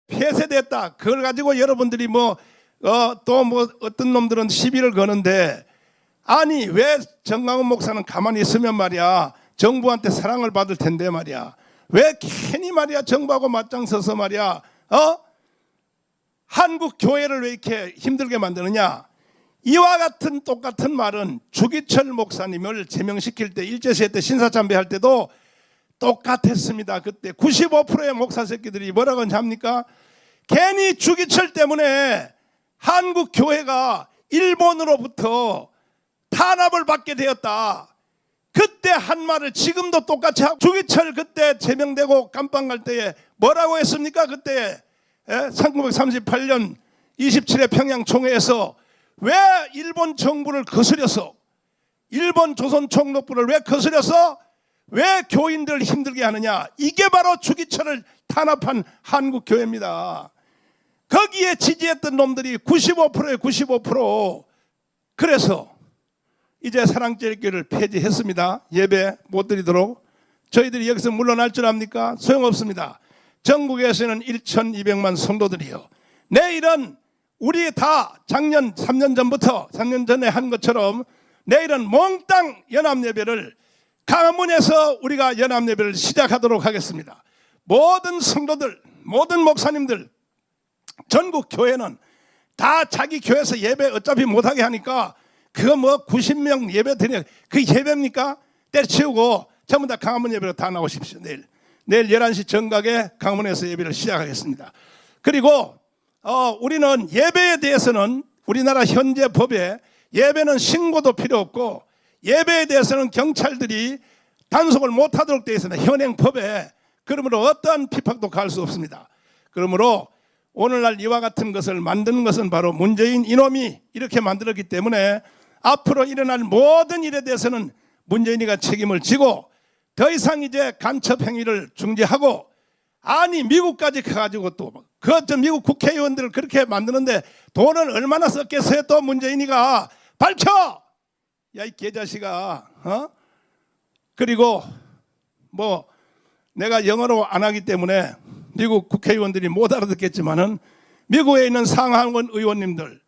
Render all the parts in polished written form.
폐쇄됐다. 그걸 가지고 여러분들이 또 어떤 놈들은 시비를 거는데, 아니 왜 정강훈 목사는 가만히 있으면 말이야 정부한테 사랑을 받을 텐데 말이야 왜 괜히 말이야 정부하고 맞짱 서서 말이야 한국 교회를 왜 이렇게 힘들게 만드느냐. 이와 같은 똑같은 말은 주기철 목사님을 제명시킬 때 일제시대 때 신사참배할 때도 똑같았습니다. 그때 95%의 목사 새끼들이 뭐라고 합니까? 괜히 주기철 때문에 한국 교회가 일본으로부터 탄압을 받게 되었다. 그때 한 말을 지금도 똑같이 하고, 주기철 그때 제명되고 감방 갈 때에 뭐라고 했습니까? 그때 1938년 27회 평양 총회에서 왜 일본 정부를 거스려서, 일본 조선 총독부를 왜 거스려서 왜 교인들을 힘들게 하느냐. 이게 바로 주기철을 탄압한 한국 교회입니다. 거기에 지지했던 놈들이 95%에 95%. 그래서 이제 사랑제일교회를 폐지했습니다. 예배 못 드리도록. 저희들이 여기서 물러날 줄 압니까? 소용없습니다. 전국에서는 1200만 성도들이요, 내일은 우리 다 작년 3년 전부터 3년 전에 한 것처럼 내일은 몽땅 연합예배를 강화문에서 우리가 연합예배를 시작하도록 하겠습니다. 모든 성도들, 모든 목사님들, 전국 교회는 다 자기 교회에서 예배 어차피 못하게 하니까 그거 90명 예배 드려, 그 예배입니까? 때려치우고 전부 다 강화문 예배로 다 나오십시오. 내일 11시 정각에 강화문에서 예배를 시작하겠습니다. 그리고 우리는 예배에 대해서는 우리나라 현재 법에 예배는 신고도 필요 없고, 예배에 대해서는 경찰들이 단속을 못하도록 되어 있습니다. 현행 법에. 그러므로 어떠한 핍박도 가할 수 없습니다. 그러므로 오늘날 이와 같은 것을 만드는 것은 바로 문재인 이놈이 이렇게 만들었기 때문에 앞으로 일어날 모든 일에 대해서는 문재인이가 책임을 지고 더 이상 이제 간첩 행위를 중지하고, 아니 미국까지 가가지고 또 미국 국회의원들을 그렇게 만드는데 돈을 얼마나 썼겠어요? 또 문재인이가 밝혀! 야, 이 개자식아. 그리고 내가 영어로 안 하기 때문에 미국 국회의원들이 못 알아듣겠지만은 미국에 있는 상하원 의원님들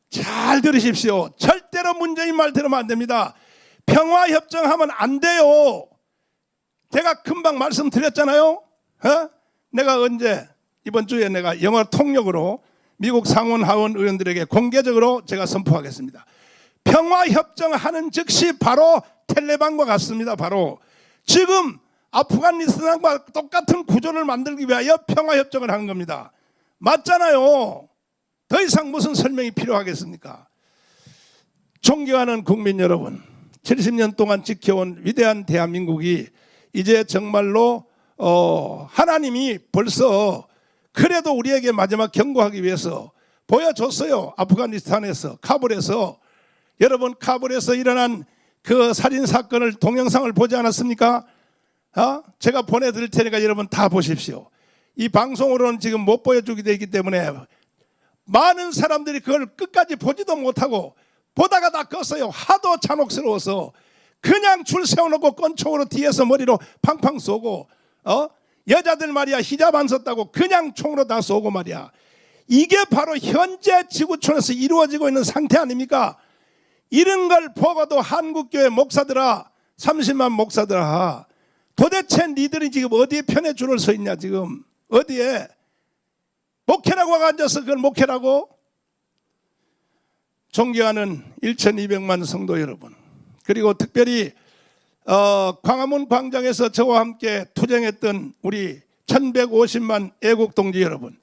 잘 들으십시오. 절대로 문재인 말 들으면 안 됩니다. 평화협정하면 안 돼요. 제가 금방 말씀드렸잖아요. 내가 언제 이번 주에 내가 영어 통역으로 미국 상원 하원 의원들에게 공개적으로 제가 선포하겠습니다. 평화협정하는 즉시 바로 텔레반과 같습니다. 바로 지금 아프가니스탄과 똑같은 구조를 만들기 위하여 평화협정을 하는 겁니다. 맞잖아요. 더 이상 무슨 설명이 필요하겠습니까? 존경하는 국민 여러분, 70년 동안 지켜온 위대한 대한민국이 이제 정말로 하나님이 벌써 그래도 우리에게 마지막 경고하기 위해서 보여줬어요. 아프가니스탄에서, 카불에서. 여러분, 카불에서 일어난 그 살인사건을 동영상을 보지 않았습니까? 제가 보내드릴 테니까 여러분 다 보십시오. 이 방송으로는 지금 못 보여주게 되어 있기 때문에 많은 사람들이 그걸 끝까지 보지도 못하고 보다가 다 껐어요. 하도 잔혹스러워서. 그냥 줄 세워놓고 권총으로 뒤에서 머리로 팡팡 쏘고, 여자들 말이야 히잡 안 썼다고 그냥 총으로 다 쏘고 말이야. 이게 바로 현재 지구촌에서 이루어지고 있는 상태 아닙니까? 이런 걸 보고도 한국교회 목사들아, 30만 목사들아, 도대체 니들이 지금 어디에 편에 줄을 서 있냐? 지금 어디에? 목회라고 앉아서 그걸 목회라고? 존경하는 1200만 성도 여러분, 그리고 특별히 광화문 광장에서 저와 함께 투쟁했던 우리 1150만 애국동지 여러분,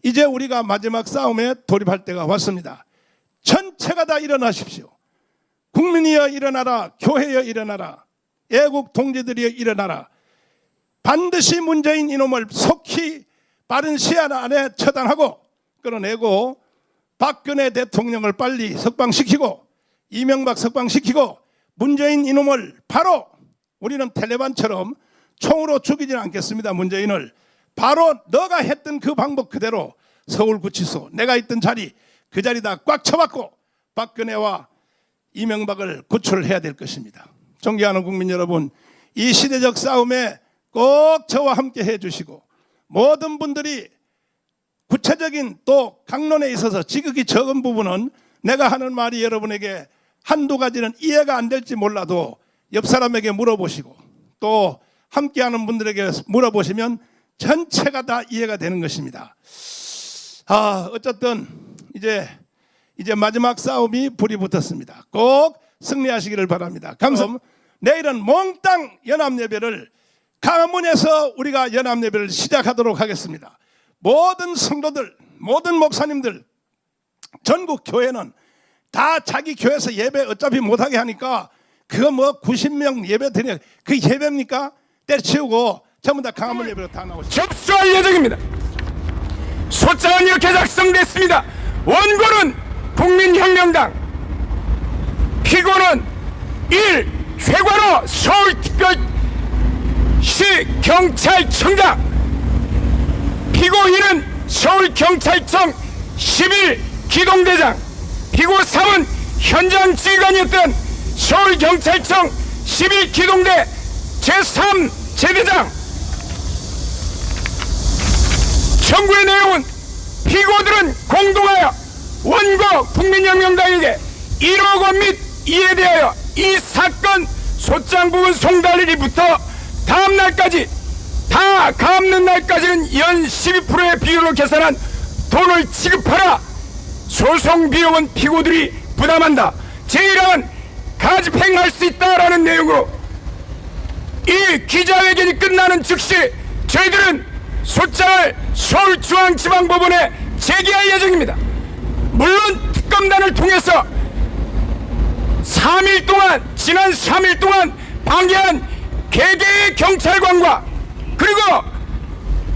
이제 우리가 마지막 싸움에 돌입할 때가 왔습니다. 전체가 다 일어나십시오. 국민이여 일어나라, 교회여 일어나라, 애국동지들이여 일어나라. 반드시 문재인 이놈을 속히 빠른 시한 안에 처단하고 끌어내고 박근혜 대통령을 빨리 석방시키고 이명박 석방시키고 문재인 이놈을 바로 우리는 텔레반처럼 총으로 죽이지는 않겠습니다. 문재인을 바로 너가 했던 그 방법 그대로 서울구치소 내가 있던 자리 그 자리다 꽉 쳐박고 박근혜와 이명박을 구출해야 될 것입니다. 존경하는 국민 여러분, 이 시대적 싸움에 꼭 저와 함께 해주시고 모든 분들이 구체적인 또 강론에 있어서 지극히 적은 부분은 내가 하는 말이 여러분에게 한두 가지는 이해가 안 될지 몰라도 옆 사람에게 물어보시고 또 함께하는 분들에게 물어보시면 전체가 다 이해가 되는 것입니다. 어쨌든 이제 마지막 싸움이 불이 붙었습니다. 꼭 승리하시기를 바랍니다. 감사합니다. 내일은 몽땅 연합예배를 강화문에서 우리가 연합예배를 시작하도록 하겠습니다. 모든 성도들, 모든 목사님들, 전국 교회는 다 자기 교회에서 예배 어차피 못하게 하니까 그거 뭐 90명 예배 드려 그 예배입니까? 때려치우고 전부 다 강화문 예배로 다 나오십시오. 접수할 예정입니다. 소장은 이렇게 작성됐습니다. 원고는 국민혁명당, 피고는 1. 최관호 서울특별시 경찰청장, 피고 2는 서울경찰청 11기동대장, 피고 3은 현장 지휘관이었던 서울경찰청 11기동대 제3제대장. 청구의 내용은 피고들은 공동하여 원고 국민혁명당에게 1억 원 및 이에 대하여 이 사건 소장 부분 송달일이부터 다음 날까지 다 갚는 날까지는 연 12%의 비율로 계산한 돈을 지급하라. 소송 비용은 피고들이 부담한다. 제1항은 가집행할 수 있다라는 내용으로 이 기자회견이 끝나는 즉시 저희들은 소장을 서울중앙지방법원에 제기할 예정입니다. 물론 특검단을 통해서 3일 동안, 지난 3일 동안 방해한 개개의 경찰관과 그리고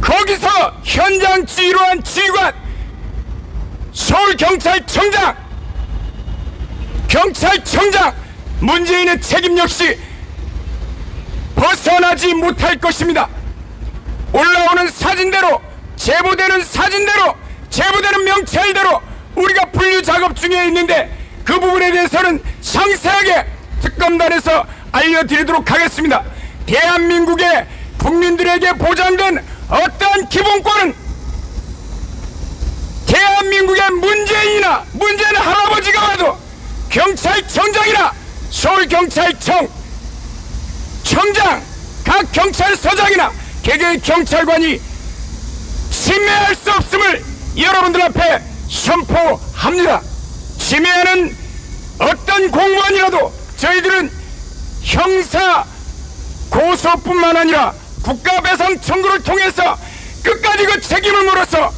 거기서 현장 지휘로 한 지휘관, 서울경찰청장, 경찰청장, 문재인의 책임 역시 벗어나지 못할 것입니다. 올라오는 사진대로, 제보되는 사진대로, 제보되는 명찰대로 우리가 분류 작업 중에 있는데 그 부분에 대해서는 상세하게 특검단에서 알려드리도록 하겠습니다. 대한민국의 국민들에게 보장된 어떠한 기본권은 대한민국의 문재인이나 문재인 할아버지가 와도 경찰청장이나 서울경찰청 청장, 각 경찰서장이나 개개의 경찰관이 침해할 수 없음을 여러분들 앞에 선포합니다. 침해하는 어떤 공무원이라도 저희들은 형사 고소뿐만 아니라 국가배상 청구를 통해서 끝까지 그 책임을 물어서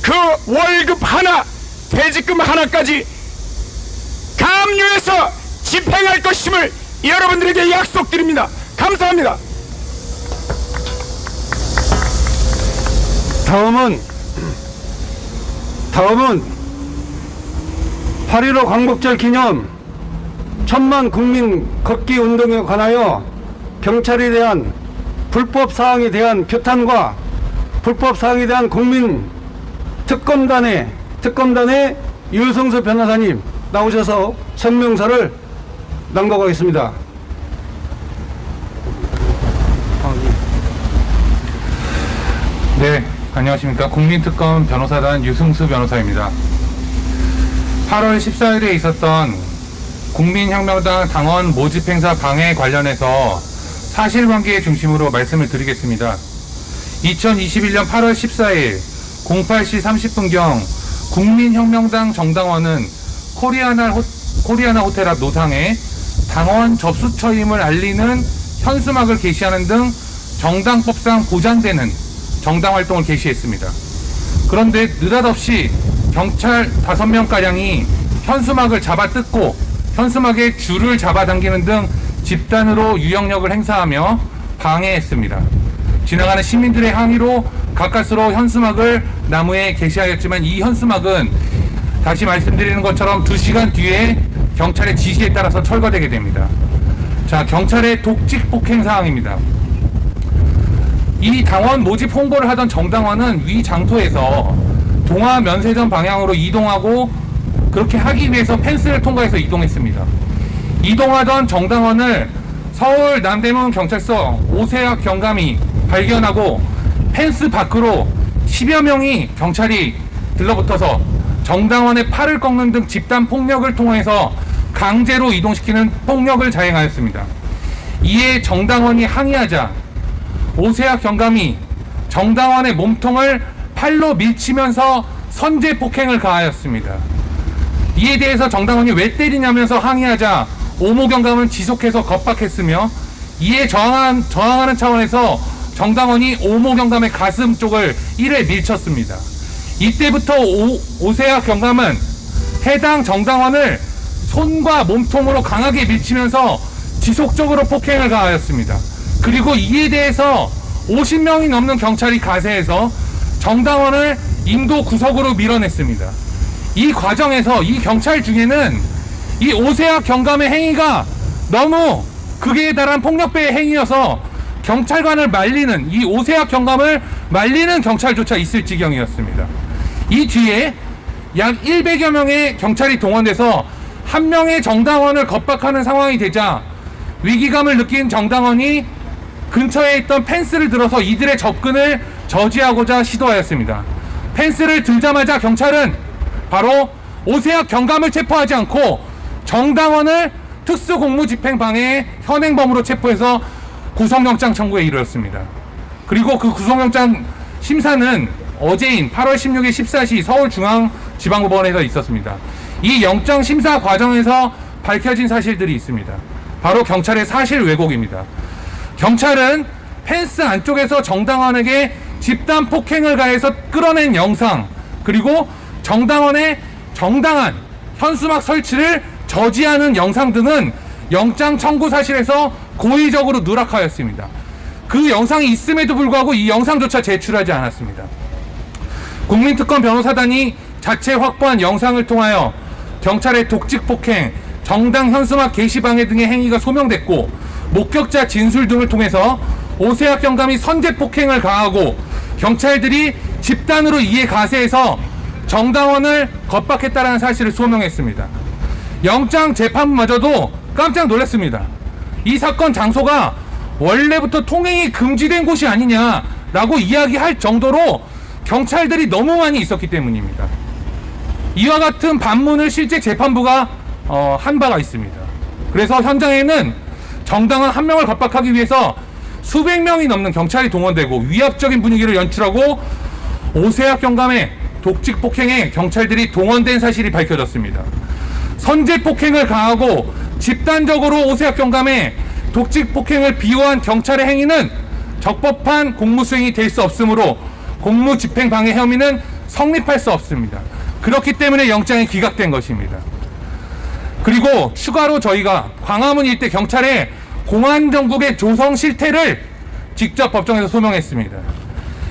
그 월급 하나, 퇴직금 하나까지 감류해서 집행할 것임을 여러분들에게 약속드립니다. 감사합니다. 다음은 8.15 광복절 기념 1000만 국민 걷기 운동에 관하여 경찰에 대한 불법 사항에 대한 규탄과 불법 사항에 대한 국민 특검단의 유성수 변호사님 나오셔서 성명서를 낭독하겠습니다. 네, 안녕하십니까. 국민특검 변호사단 유승수 변호사입니다. 8월 14일에 있었던 국민혁명당 당원 모집행사 방해 관련해서 사실관계 중심으로 말씀을 드리겠습니다. 2021년 8월 14일 08시 30분경 국민혁명당 정당원은 코리아나 호텔 앞 노상에 당원 접수처임을 알리는 현수막을 게시하는 등 정당법상 보장되는 정당활동을 개시했습니다. 그런데 느닷없이 경찰 5명가량이 현수막을 잡아 뜯고 현수막에 줄을 잡아당기는 등 집단으로 유영력을 행사하며 방해했습니다. 지나가는 시민들의 항의로 가까스로 현수막을 나무에 게시하였지만 이 현수막은 다시 말씀드리는 것처럼 2시간 뒤에 경찰의 지시에 따라서 철거되게 됩니다. 자, 경찰의 독직 폭행 사항입니다. 이 당원 모집 홍보를 하던 정당원은 위 장소에서 동화 면세점 방향으로 이동하고 그렇게 하기 위해서 펜스를 통과해서 이동했습니다. 이동하던 정당원을 서울 남대문 경찰서 오세학 경감이 발견하고 펜스 밖으로 10여 명의 경찰이 들러붙어서 정당원의 팔을 꺾는 등 집단 폭력을 통해서 강제로 이동시키는 폭력을 자행하였습니다. 이에 정당원이 항의하자 오세학 경감이 정당원의 몸통을 팔로 밀치면서 선제 폭행을 가하였습니다. 이에 대해서 정당원이 왜 때리냐면서 항의하자 오모 경감은 지속해서 겁박했으며 이에 저항하는 차원에서 정당원이 오모 경감의 가슴 쪽을 1회 밀쳤습니다. 이때부터 오세학 경감은 해당 정당원을 손과 몸통으로 강하게 밀치면서 지속적으로 폭행을 가하였습니다. 그리고 이에 대해서 50명이 넘는 경찰이 가세해서 정당원을 인도 구석으로 밀어냈습니다. 이 과정에서 이 경찰 중에는 이 오세학 경감의 행위가 너무 극에 달한 폭력배의 행위여서 경찰관을 말리는, 이 오세학 경감을 말리는 경찰조차 있을 지경이었습니다. 이 뒤에 약 100여 명의 경찰이 동원돼서 한 명의 정당원을 겁박하는 상황이 되자 위기감을 느낀 정당원이 근처에 있던 펜스를 들어서 이들의 접근을 저지하고자 시도하였습니다. 펜스를 들자마자 경찰은 바로 오세학 경감을 체포하지 않고 정당원을 특수공무집행방해 현행범으로 체포해서 구속영장 청구에 이르렀습니다. 그리고 그 구속영장 심사는 어제인 8월 16일 14시 서울중앙지방법원에서 있었습니다. 이 영장 심사 과정에서 밝혀진 사실들이 있습니다. 바로 경찰의 사실 왜곡입니다. 경찰은 펜스 안쪽에서 정당원에게 집단 폭행을 가해서 끌어낸 영상, 그리고 정당원의 정당한 현수막 설치를 저지하는 영상 등은 영장 청구 사실에서 고의적으로 누락하였습니다. 그 영상이 있음에도 불구하고 이 영상조차 제출하지 않았습니다. 국민특검 변호사단이 자체 확보한 영상을 통하여 경찰의 독직 폭행, 정당 현수막 게시방해 등의 행위가 소명됐고 목격자 진술 등을 통해서 오세학 경감이 선제 폭행을 가하고 경찰들이 집단으로 이에 가세해서 정당원을 겁박했다는 사실을 소명했습니다. 영장 재판부마저도 깜짝 놀랐습니다. 이 사건 장소가 원래부터 통행이 금지된 곳이 아니냐라고 이야기할 정도로 경찰들이 너무 많이 있었기 때문입니다. 이와 같은 반문을 실제 재판부가 한 바가 있습니다. 그래서 현장에는 정당원 한 명을 겁박하기 위해서 수백 명이 넘는 경찰이 동원되고 위압적인 분위기를 연출하고 오세학 경감의 독직 폭행에 경찰들이 동원된 사실이 밝혀졌습니다. 선제 폭행을 가하고 집단적으로 오세학 경감의 독직 폭행을 비호한 경찰의 행위는 적법한 공무수행이 될 수 없으므로 공무집행방해 혐의는 성립할 수 없습니다. 그렇기 때문에 영장이 기각된 것입니다. 그리고 추가로 저희가 광화문 일대 경찰의 공안정국의 조성 실태를 직접 법정에서 소명했습니다.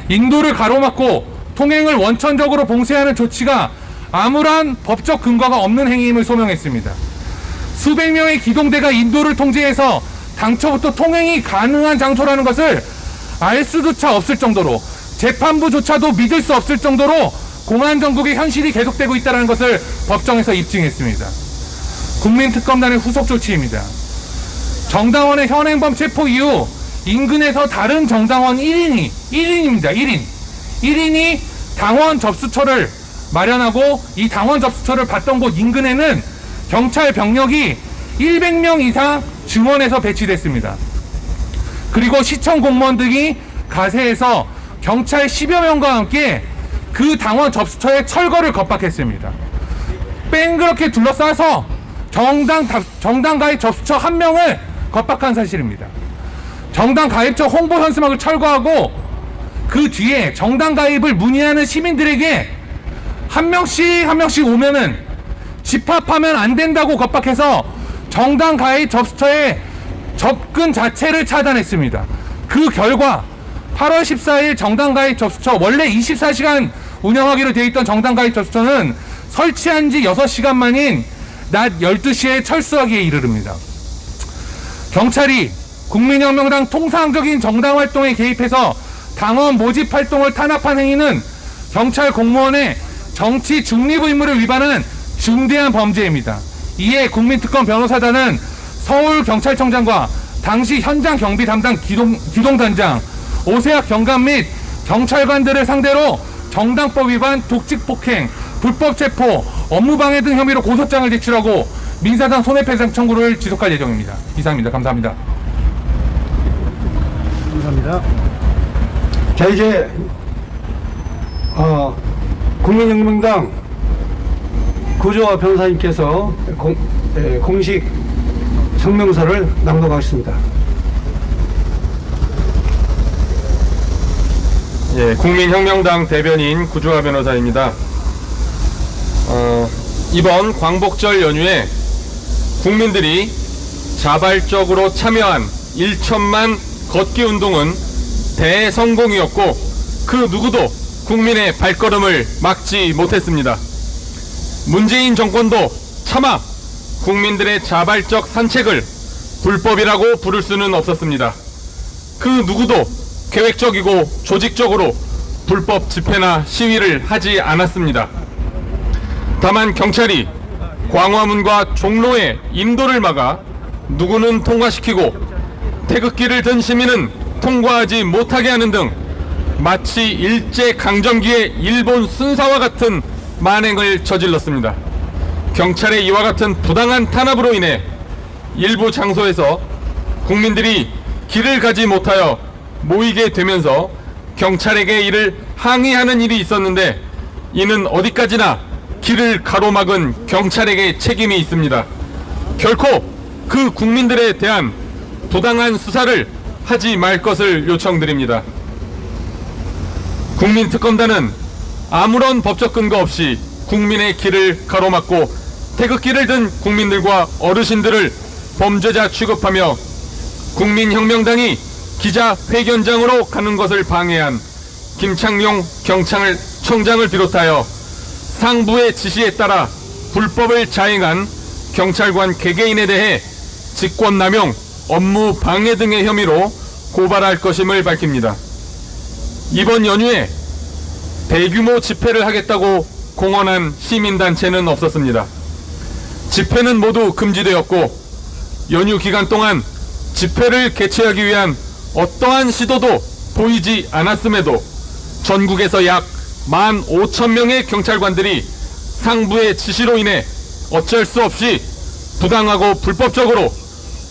인도를 가로막고 통행을 원천적으로 봉쇄하는 조치가 아무런 법적 근거가 없는 행위임을 소명했습니다. 수백 명의 기동대가 인도를 통제해서 당초부터 통행이 가능한 장소라는 것을 알 수조차 없을 정도로, 재판부조차도 믿을 수 없을 정도로 공안정국의 현실이 계속되고 있다는 것을 법정에서 입증했습니다. 국민특검단의 후속 조치입니다. 정당원의 현행범 체포 이후 인근에서 다른 정당원 1인이 당원 접수처를 마련하고 이 당원 접수처를 받던 곳 인근에는 경찰 병력이 100명 이상 증원해서 배치됐습니다. 그리고 시청 공무원 등이 가세해서 경찰 10여 명과 함께 그 당원 접수처의 철거를 겁박했습니다. 뺑그렇게 둘러싸서 정당 가입 접수처 한 명을 겁박한 사실입니다. 정당 가입처 홍보 현수막을 철거하고 그 뒤에 정당 가입을 문의하는 시민들에게 한 명씩 오면은 집합하면 안 된다고 겁박해서 정당 가입 접수처의 접근 자체를 차단했습니다. 그 결과 8월 14일 정당 가입 접수처, 원래 24시간 운영하기로 되어 있던 정당 가입 접수처는 설치한 지 6시간 만인 낮 12시에 철수하기에 이르릅니다. 경찰이 국민혁명당 통상적인 정당 활동에 개입해서 당원 모집 활동을 탄압한 행위는 경찰 공무원의 정치 중립 의무를 위반하는 중대한 범죄입니다. 이에 국민특검 변호사단은 서울경찰청장과 당시 현장 경비 담당 기동단장, 오세학 경감 및 경찰관들을 상대로 정당법 위반, 독직 폭행, 불법 체포, 업무방해 등 혐의로 고소장을 제출하고 민사상 손해배상 청구를 지속할 예정입니다. 이상입니다. 감사합니다. 감사합니다. 자, 이제 국민혁명당 구조화 변호사님께서 공식 성명서를 낭독하겠습니다. 예, 국민혁명당 대변인 구조화 변호사입니다. 이번 광복절 연휴에 국민들이 자발적으로 참여한 1천만 걷기 운동은 대성공이었고 그 누구도 국민의 발걸음을 막지 못했습니다. 문재인 정권도 차마 국민들의 자발적 산책을 불법이라고 부를 수는 없었습니다. 그 누구도 계획적이고 조직적으로 불법 집회나 시위를 하지 않았습니다. 다만 경찰이 광화문과 종로의 인도를 막아 누구는 통과시키고 태극기를 든 시민은 통과하지 못하게 하는 등 마치 일제강점기의 일본 순사와 같은 만행을 저질렀습니다. 경찰의 이와 같은 부당한 탄압으로 인해 일부 장소에서 국민들이 길을 가지 못하여 모이게 되면서 경찰에게 이를 항의하는 일이 있었는데 이는 어디까지나 길을 가로막은 경찰에게 책임이 있습니다. 결코 그 국민들에 대한 부당한 수사를 하지 말 것을 요청드립니다. 국민특검단은 아무런 법적 근거 없이 국민의 길을 가로막고 태극기를 든 국민들과 어르신들을 범죄자 취급하며 국민혁명당이 기자회견장으로 가는 것을 방해한 김창룡 경찰청장을 비롯하여 상부의 지시에 따라 불법을 자행한 경찰관 개개인에 대해 직권남용, 업무 방해 등의 혐의로 고발할 것임을 밝힙니다. 이번 연휴에 대규모 집회를 하겠다고 공언한 시민단체는 없었습니다. 집회는 모두 금지되었고 연휴 기간 동안 집회를 개최하기 위한 어떠한 시도도 보이지 않았음에도 전국에서 약 15,000명의 경찰관들이 상부의 지시로 인해 어쩔 수 없이 부당하고 불법적으로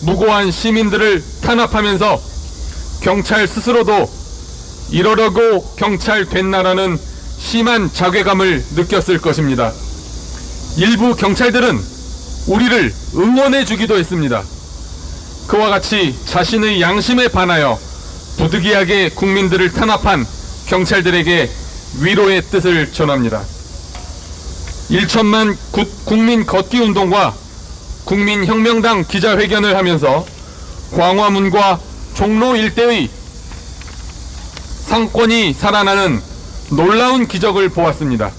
무고한 시민들을 탄압하면서 경찰 스스로도 이러려고 경찰 됐나라는 심한 자괴감을 느꼈을 것입니다. 일부 경찰들은 우리를 응원해 주기도 했습니다. 그와 같이 자신의 양심에 반하여 부득이하게 국민들을 탄압한 경찰들에게 위로의 뜻을 전합니다. 1천만 국민 걷기 운동과 국민혁명당 기자회견을 하면서 광화문과 종로 일대의 상권이 살아나는 놀라운 기적을 보았습니다.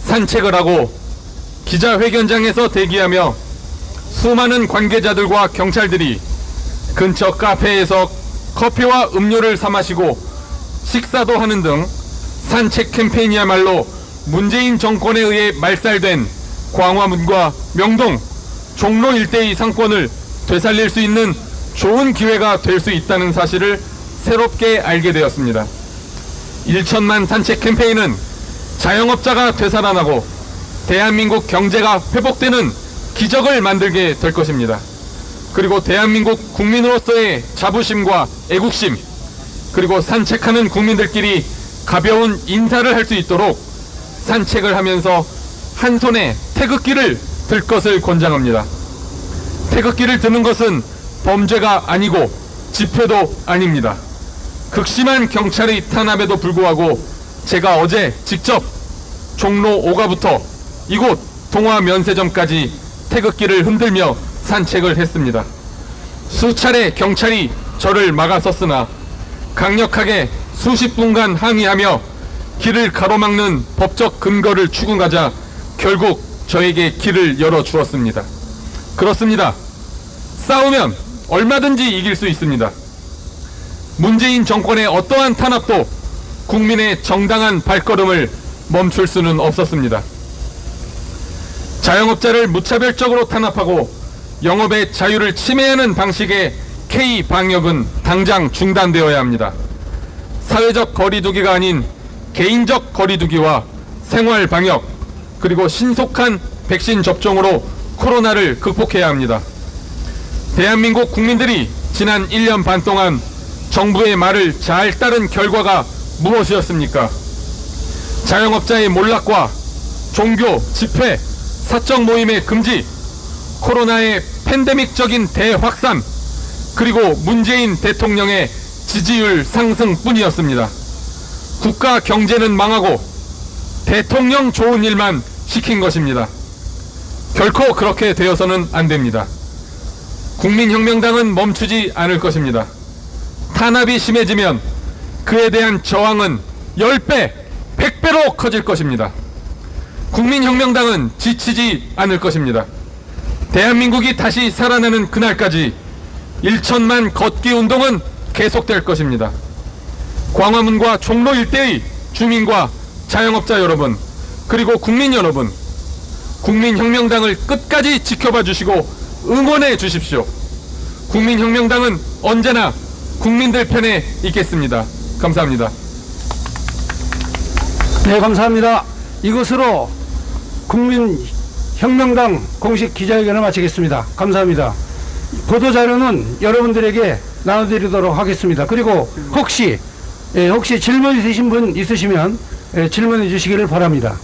산책을 하고 기자회견장에서 대기하며 수많은 관계자들과 경찰들이 근처 카페에서 커피와 음료를 사 마시고 식사도 하는 등 산책 캠페인이야말로 문재인 정권에 의해 말살된 광화문과 명동, 종로 일대의 상권을 되살릴 수 있는 좋은 기회가 될 수 있다는 사실을 새롭게 알게 되었습니다. 1천만 산책 캠페인은 자영업자가 되살아나고 대한민국 경제가 회복되는 기적을 만들게 될 것입니다. 그리고 대한민국 국민으로서의 자부심과 애국심, 그리고 산책하는 국민들끼리 가벼운 인사를 할 수 있도록 산책을 하면서 한 손에 태극기를 들 것을 권장합니다. 태극기를 드는 것은 범죄가 아니고 집회도 아닙니다. 극심한 경찰의 탄압에도 불구하고 제가 어제 직접 종로 5가부터 이곳 동화면세점까지 태극기를 흔들며 산책을 했습니다. 수차례 경찰이 저를 막아섰으나 강력하게 수십 분간 항의하며 길을 가로막는 법적 근거를 추궁하자 결국 저에게 길을 열어주었습니다. 그렇습니다. 싸우면 얼마든지 이길 수 있습니다. 문재인 정권의 어떠한 탄압도 국민의 정당한 발걸음을 멈출 수는 없었습니다. 자영업자를 무차별적으로 탄압하고 영업의 자유를 침해하는 방식의 K 방역은 당장 중단되어야 합니다. 사회적 거리두기가 아닌 개인적 거리두기와 생활 방역, 그리고 신속한 백신 접종으로 코로나를 극복해야 합니다. 대한민국 국민들이 지난 1년 반 동안 정부의 말을 잘 따른 결과가 무엇이었습니까? 자영업자의 몰락과 종교, 집회, 사적 모임의 금지, 코로나의 팬데믹적인 대확산, 그리고 문재인 대통령의 지지율 상승뿐이었습니다. 국가 경제는 망하고 대통령 좋은 일만 시킨 것입니다. 결코 그렇게 되어서는 안 됩니다. 국민혁명당은 멈추지 않을 것입니다. 탄압이 심해지면 그에 대한 저항은 10배, 100배로 커질 것입니다. 국민혁명당은 지치지 않을 것입니다. 대한민국이 다시 살아나는 그날까지 1천만 걷기 운동은 계속될 것입니다. 광화문과 종로 일대의 주민과 자영업자 여러분, 그리고 국민 여러분, 국민혁명당을 끝까지 지켜봐 주시고 응원해 주십시오. 국민혁명당은 언제나 국민들 편에 있겠습니다. 감사합니다. 네, 감사합니다. 이것으로 국민혁명당 공식 기자회견을 마치겠습니다. 감사합니다. 보도자료는 여러분들에게 나눠드리도록 하겠습니다. 그리고 혹시 질문 있으신 분 있으시면 질문해 주시기를 바랍니다.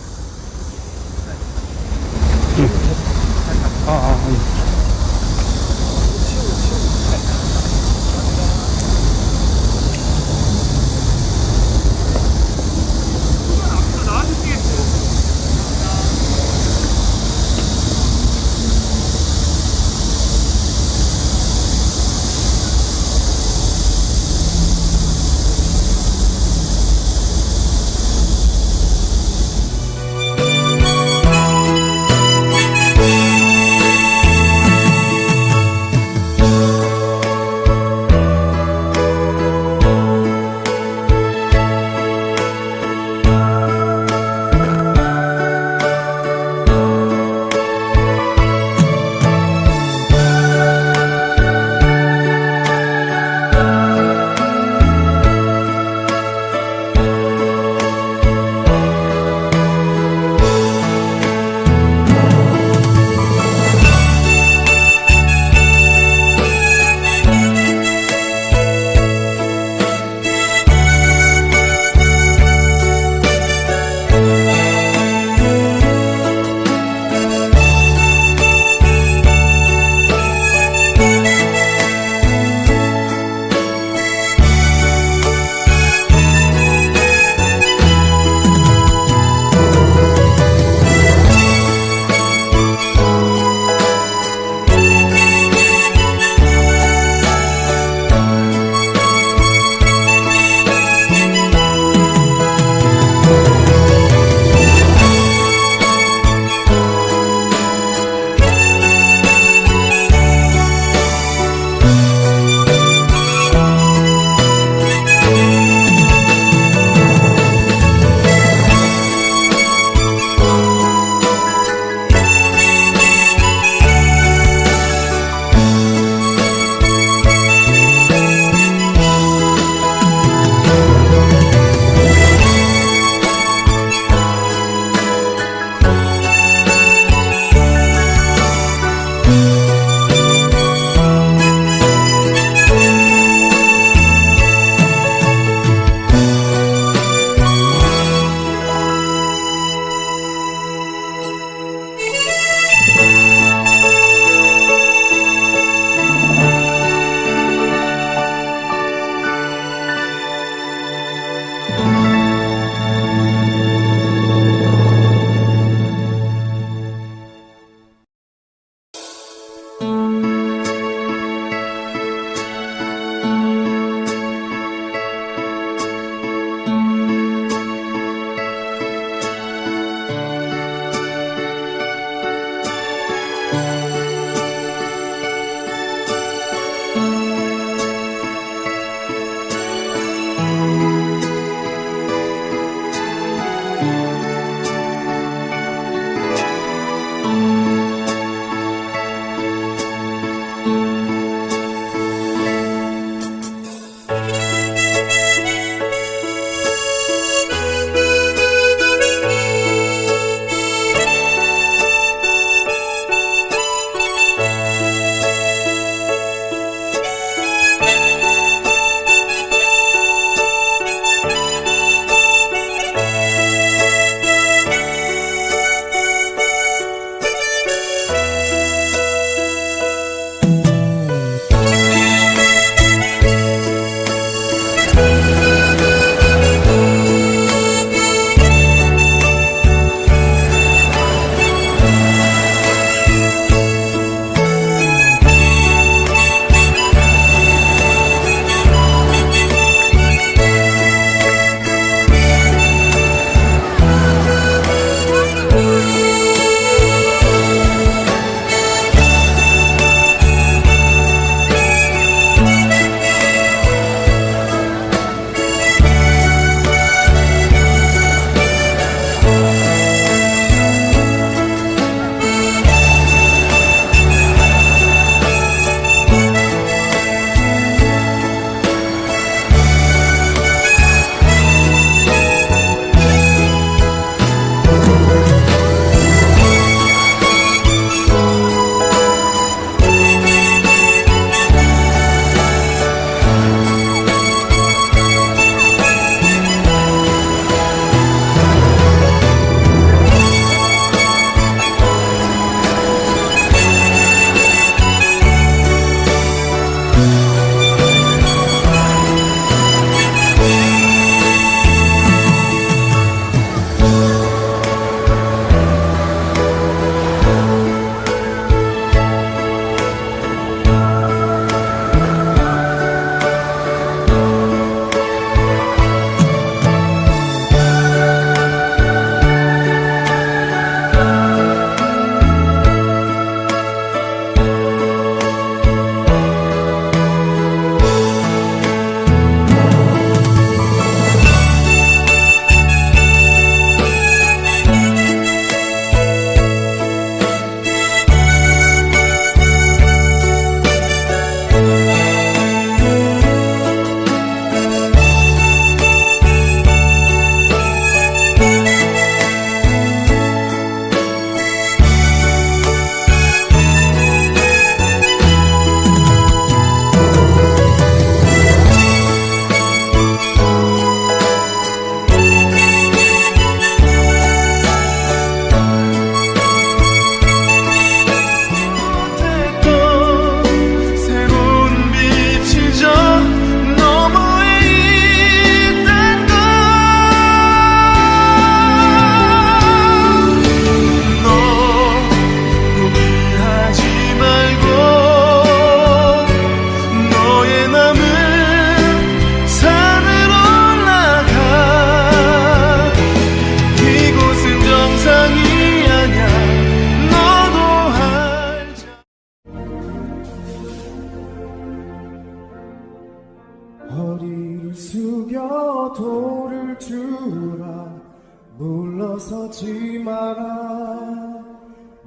물러서지 마라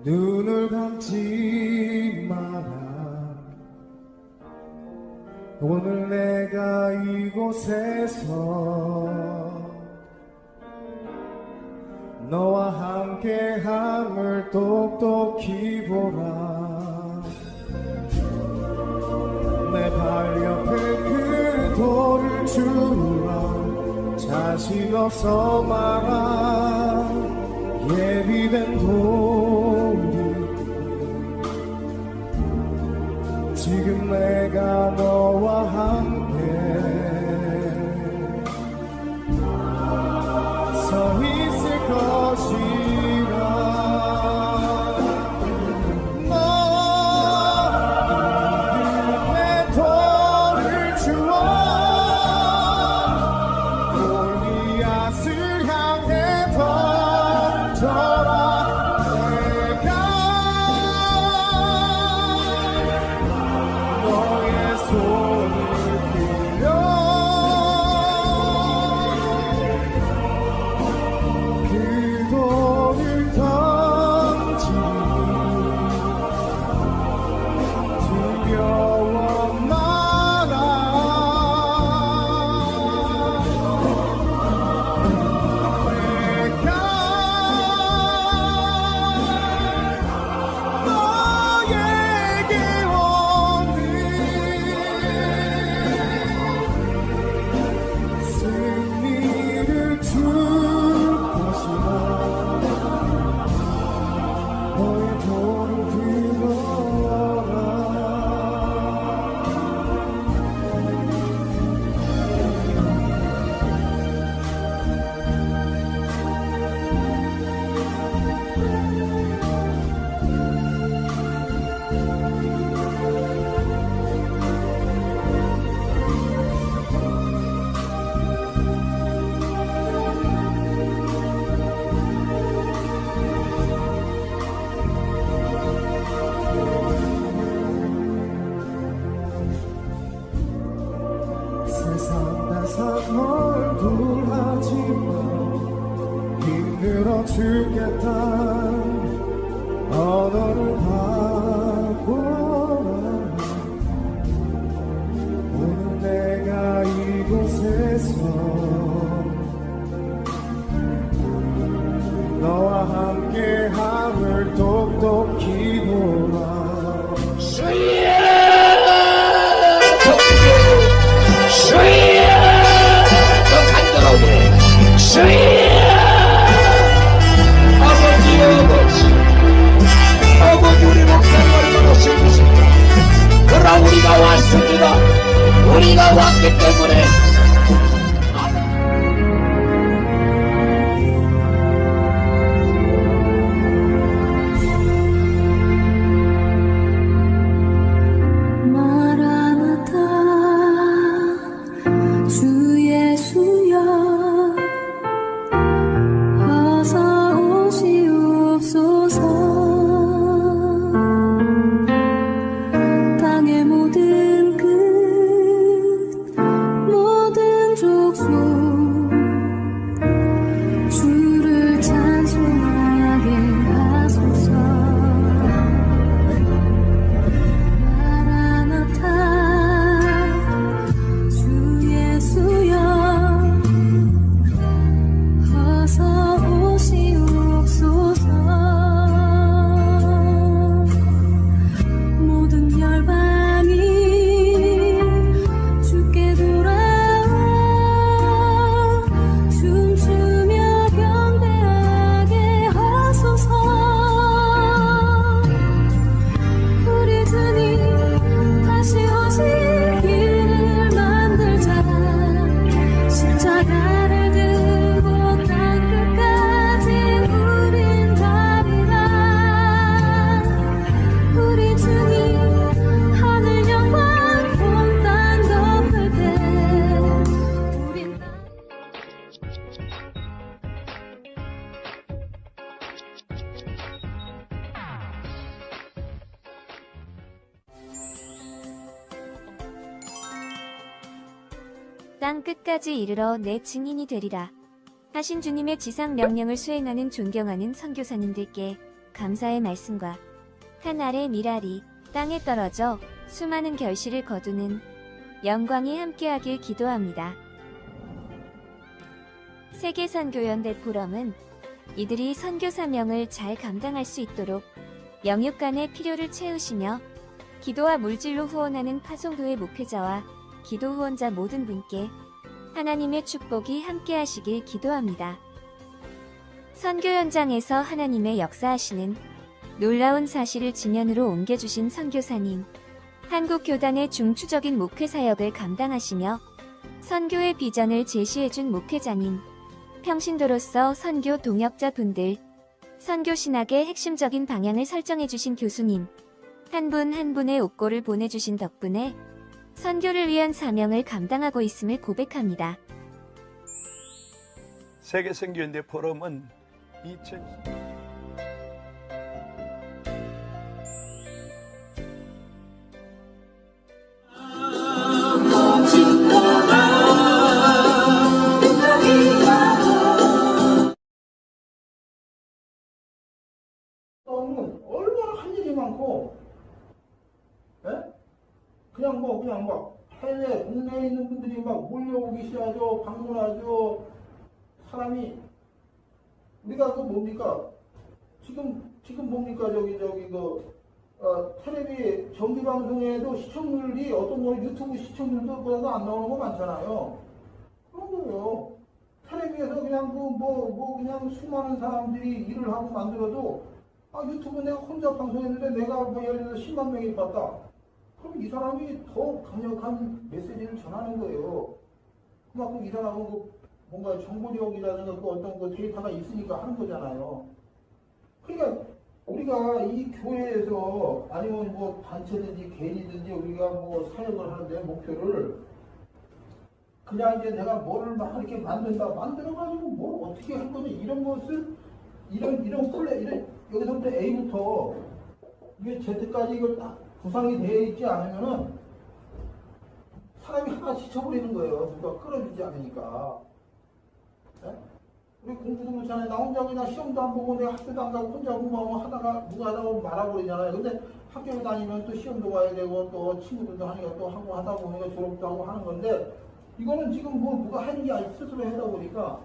눈을 감지 마라 오늘 내가 이곳에서 너와 함께함을 똑똑히 보라 내 발 옆에 그 돌을 주라 자신 없어 마라 예비된 돌이 지금 내가 너와 함께 서 있을 것이라 너 내 돌을 주어 골리앗을 향해 던져라 내가 너의 손을 빌려 그 돌을 던지니 두려워 마라 내가 너에게 오는 승리를 줄 것이라 너의 돌을 들어라 세상 다산 얼굴하지만 힘들어 죽겠다 언어를 바꿔라 오늘 내가 이곳에서 너와 함께함을 똑똑히 보라 아버지 우리 목사님 얼마나 힘드십니까? 그러나 우리가 왔습니다. 우리가 왔기 때문에 마라나타 주 예수여 어서 오시옵소서 땅의 모든 끝 모든 족속 주를 찬송하게 하소서 마라나타 주 예수여 어서 오시옵소서 모든 열방이 주께 돌아와 춤추며 경배하게 하소서 우리 주님 다시 오실 길을 만들자 십자가를 들고 땅끝까지 우린 가리라 우리 주님 하늘 영광 온 땅 덮을 때 우린 땅 끝까지 이르러 내 증인이 되리라. 하신 주님의 지상 명령을 수행하는 존경하는 선교사님들께 감사의 말씀과 한 알의 밀알이 땅에 떨어져 수많은 결실을 거두는 영광이 함께하길 기도합니다. 세계선교연대 포럼은 이들이 선교 사명을 잘 감당할 수 있도록 영육간의 필요를 채우시며 기도와 물질로 후원하는 파송교회 목회자와 기도 후원자 모든 분께 하나님의 축복이 함께하시길 기도합니다. 선교 현장에서 하나님의 역사하시는 놀라운 사실을 지면으로 옮겨주신 선교사님, 한국 교단의 중추적인 목회 사역을 감당하시며 선교의 비전을 제시해준 목회자님, 평신도로서 선교 동역자 분들, 선교 신학의 핵심적인 방향을 설정해주신 교수님, 한 분 한 분의 옥고를 보내주신 덕분에 선교를 위한 사명을 감당하고 있음을 고백합니다. 세계선교연대 포럼은 2000 얼마나 할 일이 많고, 그냥 막 해외, 국내에 있는 분들이 막 몰려오기 시작하죠. 방문하죠. 사람이, 우리가 그 뭡니까? 지금 뭡니까? 텔레비 정기방송에도 시청률이 어떤 거 유튜브 시청률보다도 안 나오는 거 많잖아요. 그런 거예요. 텔레비에서 그냥 그냥 수많은 사람들이 일을 하고 만들어도 유튜브 내가 혼자 방송했는데 내가 예를 들어서 10만 명이 봤다. 그럼 이 사람이 더 강력한 메시지를 전하는 거예요. 그만큼 이 사람은 뭔가 정보력이라든가 어떤 데이터가 있으니까 하는 거잖아요. 그러니까 우리가 이 교회에서 아니면 단체든지 개인이든지 우리가 사역을 하는데 목표를 그냥 이제 내가 뭐를 막 이렇게 만들어가지고 뭘 어떻게 할 거냐 이런 것을 이런 플레이 여기서부터 A부터 이게 Z까지 이걸 딱 구상이 되어 있지 않으면은 사람이 하나 지쳐버리는 거예요. 누가 끌어주지 않으니까. 네? 우리 공부도 그렇잖아요. 나 혼자 그냥 시험도 안 보고 내가 학교도 안 가고 혼자 공부하고 하다가 누가 하다 보면 말아버리잖아요. 근데 학교를 다니면 또 시험도 봐야 되고 또 친구들도 하니까 또 하고 하다 보니까 졸업도 하고 하는 건데 이거는 지금 누가 하는 게 아니고 스스로 하다 보니까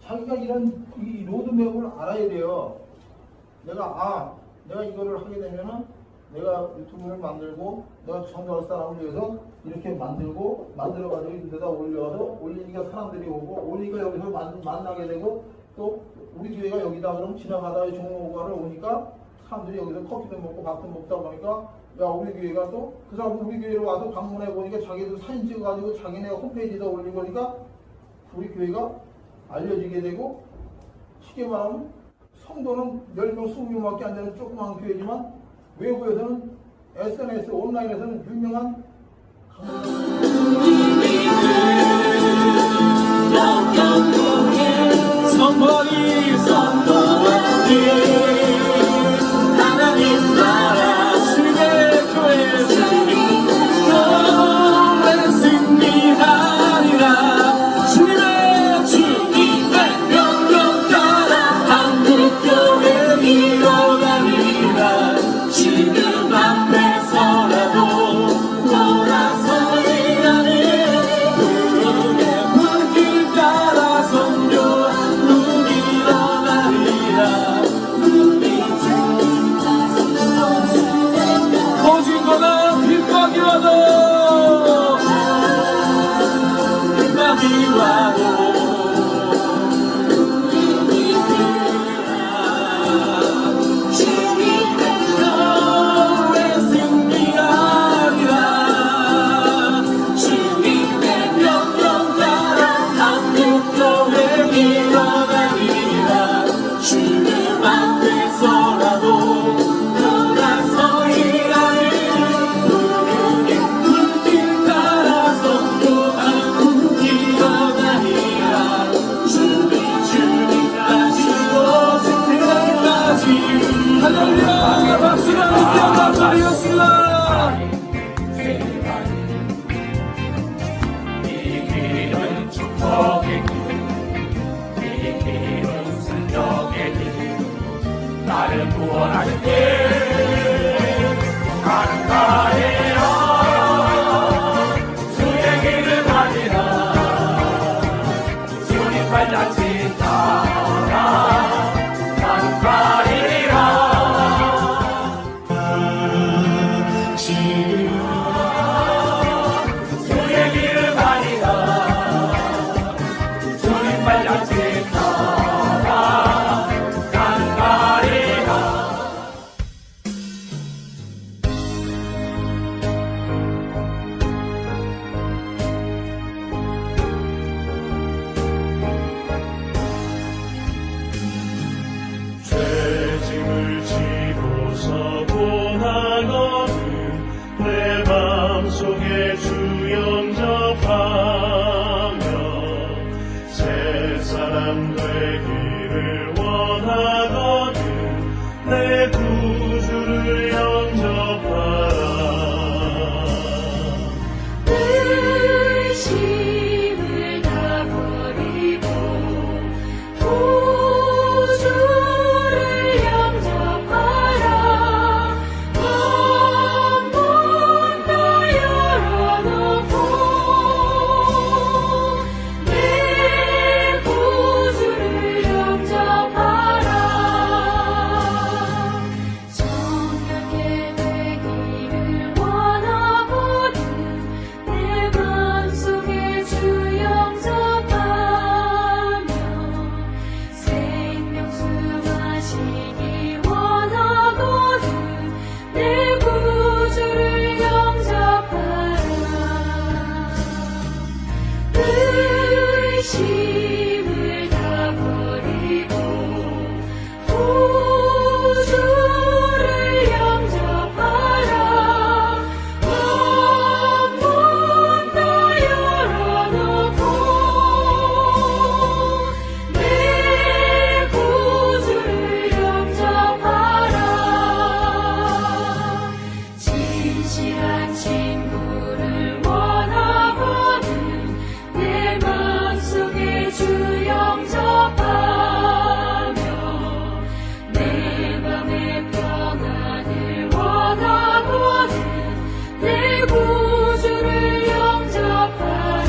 자기가 이 로드맵을 알아야 돼요. 내가 이거를 하게 되면은 내가 유튜브를 만들고 내가 전도할 사람을 위해서 이렇게 만들어가지고 인데다 올려서 올리니까 사람들이 오고 올리니까 여기서 만나게 되고 또 우리 교회가 여기다 그럼 지나가다가 종로가를 오니까 사람들이 여기서 커피도 먹고 밥도 먹다 보니까 야 우리 교회가 또 그 사람 우리 교회로 와서 방문해 보니까 자기도 사진 찍어가지고 자기네 홈페이지에다 올리고 그러니까 우리 교회가 알려지게 되고 쉽게 말하면 성도는 10명, 20명밖에 안 되는 조그마한 교회지만 외부에서는 SNS, 온라인에서는 유명한 선포기 하나님 나라 주의 교회 주님 오늘 승리하리라 주님의 명령 따라 한국교회 이뤄가리라 지금 앞에서라도 돌아서지 않으려 그의 불길 따라 선교한 우리 구원하는 길 가는 가리라 주의 길을 가리라 주님 발자취 따라 가는 가리라 주의 길을 가리라 주님 발자취 따라 가는 가리라 죄짐을 지고 서고 나거든 내 맘속에 주 영접하며 새 사람 되기를 원하거든 내 구주를 영접하라 의심을 다 버리고 구주를 영접하라 한번 더 열어놓고 내 구주를 영접하라 정하게 되기를 원하거든 내 맘속에 주 영접하며 생명수 마시기 원하거든 내 구주를 영접하라 의심을 다 버리고 구주를 영접하라 한번 더 열어놓고 내 구주를 영접하라 진실한 친구를 원하거든 내 맘속에 주 영접하며 내 맘의 평안을 원하거든 내 구주를 영접하라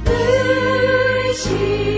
의심